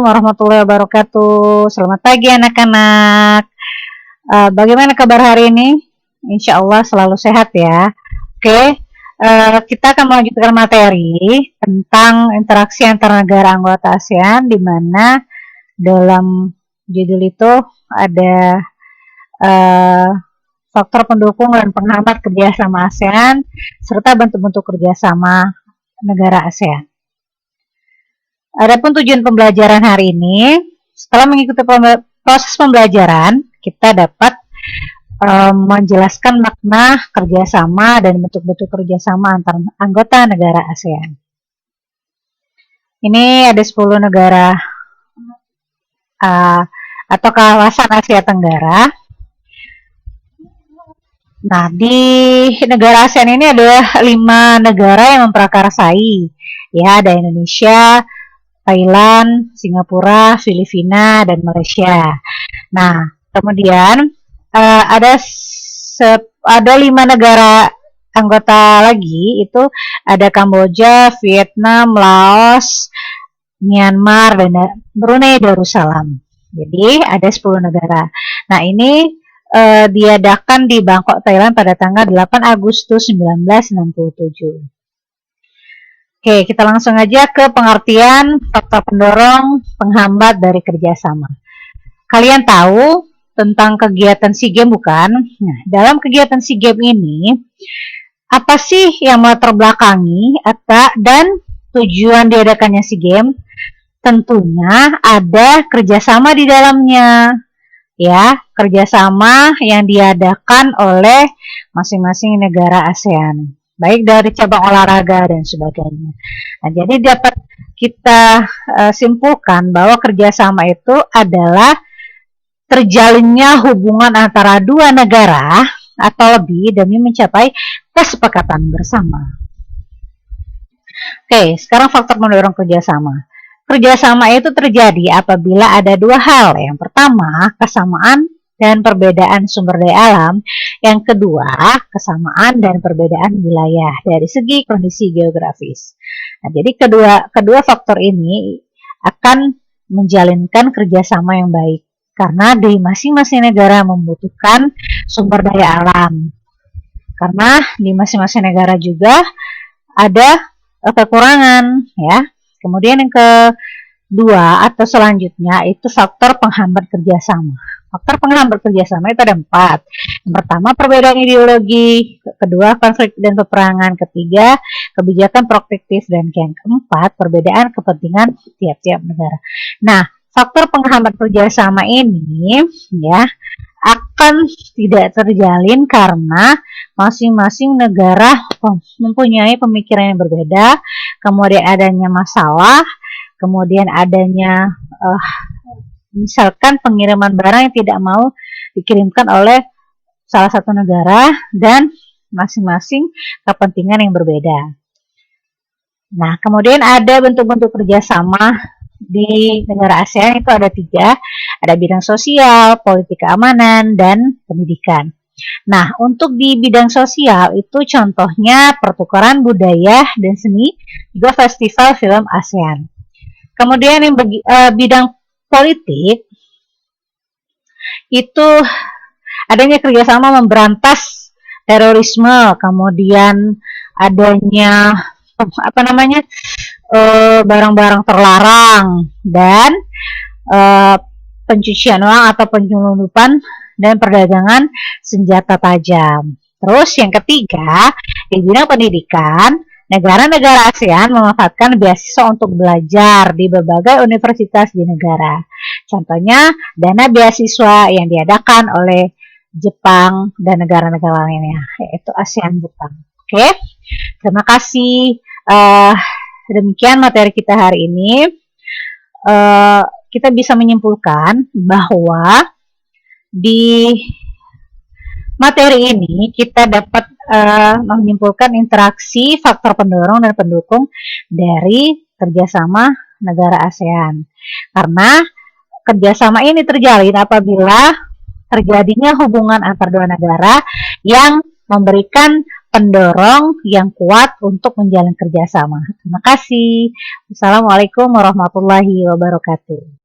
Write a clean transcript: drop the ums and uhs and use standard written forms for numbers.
warahmatullahi wabarakatuh. Selamat pagi anak-anak. Bagaimana kabar hari ini? Insya Allah selalu sehat ya. Oke, kita akan melanjutkan materi tentang interaksi antar negara anggota ASEAN, di mana dalam judul itu ada faktor pendukung dan penghambat kerjasama ASEAN serta bentuk-bentuk kerjasama negara ASEAN. Adapun tujuan pembelajaran hari ini, setelah mengikuti proses pembelajaran, kita dapat menjelaskan makna kerjasama dan bentuk-bentuk kerjasama antar anggota negara ASEAN. Ini ada 10 negara atau kawasan Asia Tenggara. Nah, di negara ASEAN ini ada 5 negara yang memprakarsai. Ya, ada Indonesia, Thailand, Singapura, Filipina, dan Malaysia. Nah, kemudian ada 5 negara anggota lagi, itu ada Kamboja, Vietnam, Laos, Myanmar, dan Brunei Darussalam. Jadi ada 10 negara. Nah, ini diadakan di Bangkok, Thailand pada tanggal 8 Agustus 1967. Oke, kita langsung aja ke pengertian faktor pendorong penghambat dari kerjasama. Kalian tahu tentang kegiatan SEA Games bukan? Nah, dalam kegiatan SEA Games ini, apa sih yang melatar belakangi dan tujuan diadakannya SEA Games? Tentunya ada kerjasama di dalamnya. Ya, kerjasama yang diadakan oleh masing-masing negara ASEAN, baik dari cabang olahraga dan sebagainya. Nah, jadi dapat kita simpulkan bahwa kerjasama itu adalah terjalinnya hubungan antara dua negara atau lebih demi mencapai kesepakatan bersama. Oke, sekarang faktor pendorong kerjasama. Kerjasama itu terjadi apabila ada 2 hal. Yang pertama, kesamaan dan perbedaan sumber daya alam. Yang kedua, kesamaan dan perbedaan wilayah dari segi kondisi geografis. Nah, jadi kedua faktor ini akan menjalinkan kerjasama yang baik, karena di masing-masing negara membutuhkan sumber daya alam. Karena di masing-masing negara juga ada kekurangan, ya. Kemudian yang kedua atau selanjutnya itu faktor penghambat kerjasama. Faktor penghambat kerjasama itu ada 4. Yang pertama, perbedaan ideologi. Kedua, konflik dan peperangan. Ketiga, kebijakan protektif. Dan yang keempat, perbedaan kepentingan tiap-tiap negara. Nah, faktor penghambat kerjasama ini ya akan tidak terjalin karena masing-masing negara mempunyai pemikiran yang berbeda, kemudian adanya masalah, kemudian adanya misalkan pengiriman barang yang tidak mau dikirimkan oleh salah satu negara dan masing-masing kepentingan yang berbeda. Nah, kemudian ada bentuk-bentuk kerjasama di negara ASEAN itu ada 3, ada bidang sosial, politik keamanan, dan pendidikan. Nah, untuk di bidang sosial itu contohnya pertukaran budaya dan seni, juga festival film ASEAN. Kemudian yang bidang politik itu adanya kerjasama memberantas terorisme, kemudian adanya barang-barang terlarang dan pencucian uang atau penyelundupan dan perdagangan senjata tajam. Terus yang ketiga, di bidang pendidikan, negara-negara ASEAN memanfaatkan beasiswa untuk belajar di berbagai universitas di negara. Contohnya dana beasiswa yang diadakan oleh Jepang dan negara-negara lainnya, yaitu ASEAN Jepang. Oke, terima kasih. Demikian materi kita hari ini. Kita bisa menyimpulkan bahwa di materi ini kita dapat menyimpulkan interaksi faktor pendorong dan pendukung dari kerjasama negara ASEAN. Karena kerjasama ini terjalin apabila terjadinya hubungan antar dua negara yang memberikan pendorong yang kuat untuk menjalin kerjasama. Terima kasih. Wassalamualaikum warahmatullahi wabarakatuh.